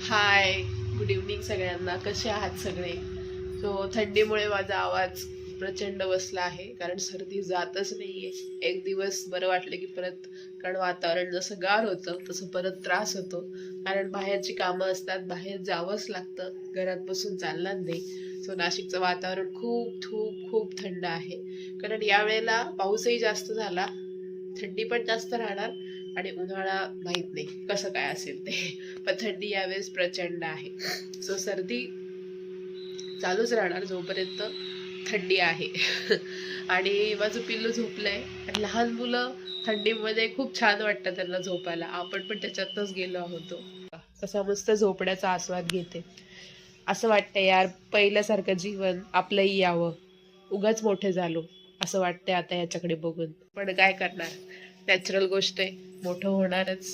हाय, good evening सगळ्यांना. कसे आहात सगळे? थंडीमुळे माझा आवाज प्रचंड बसला आहे, कारण सर्दी जातच नाहीये. एक दिवस बरं वाटलं की परत, कारण वातावरण जसं गार होतं तसं परत त्रास होतो, कारण बाहेरची कामं असतात, बाहेर जावंच लागतं, घरात बसून चालणार नाही. नाशिकचं वातावरण खूप खूप खूप थंड आहे, कारण यावेळेला पाऊसही जास्त झाला, थंडी पण जास्त राहणार आणि उन्हाळा माहित नाही कसं काय असेल ते, पण थंडी यावेळेस प्रचंड आहे. सर्दी चालूच राहणार जोपर्यंत थंडी आहे. आणि माझं पिल्लू झोपलंय, आणि लहान मुलं थंडीमध्ये खूप छान वाटतं त्यांना झोपायला. आपण पण त्याच्यातच गेलो आहोत. तसा मस्त झोपण्याचा आस्वाद घेते. असं वाटतं यार, पहिल्यासारखं जीवन आपलंही यावं, उगाच मोठे झालो असं वाटतंय आता याच्याकडे बघून. पण काय करणार, नॅचरल गोष्ट आहे, मोठं होणारच.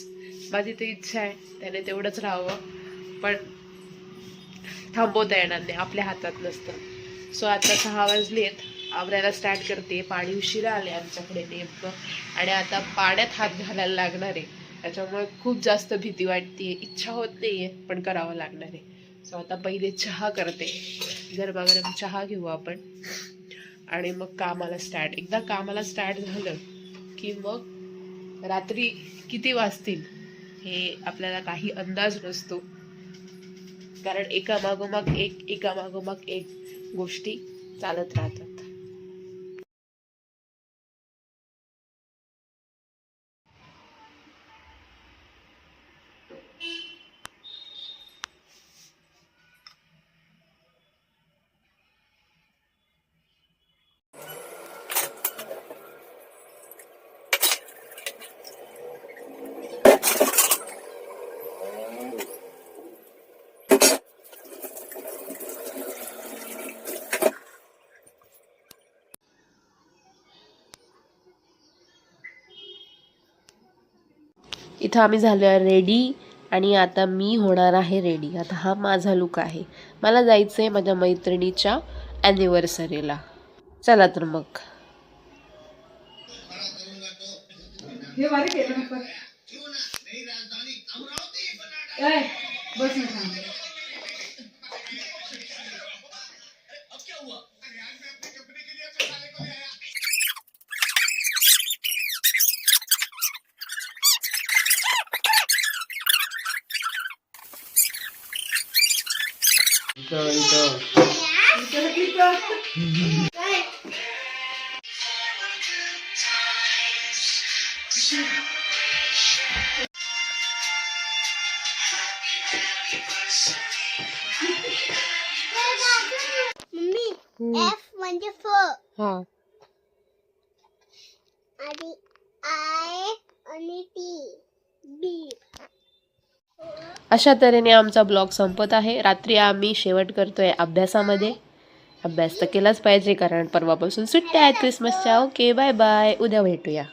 माझी तर इच्छा आहे त्याने तेवढंच राहावं, पण थांबवता येणार नाही, आपल्या हातात नसतं. आता 6 वाजलेत, आवरायला स्टार्ट करते. पाणी उशिरा आले आमच्याकडे नेमकं, आणि आता पाण्यात हात घालायला लागणार आहे. त्याच्यामुळे खूप जास्त भीती वाटते, इच्छा होत नाहीये पण करावं लागणार आहे. आता पहिले चहा करते, गरमागरम चहा घेऊ आपण, आणि मग कामाला स्टार्ट. एकदा कामाला स्टार्ट झालं की मग रात्री किती वाजतील हे आपल्याला काही अंदाज नसतो, कारण एका मागोमाग एक गोष्टी चालत राहतात. इथं आम्ही झालो रेडी, आणि आता मी होणार आहे रेडी. आता हा माझा लुक आहे. मला जायचंय माझ्या मैत्रिणीच्या ॲनिव्हर्सरीला. चला तर मग. F म्हणजे फळ, हा, आणि I आणि T बी. अशा तऱ्हेने आमचा ब्लॉग संपत आहे. रात्री आम्ही शेवट करतोय अभ्यासामध्ये. अभ्यास तर केलाच पाहिजे, कारण परवापासून सुट्ट्या आहेत क्रिसमसच्या. ओके, बाय बाय, उद्या भेटूया.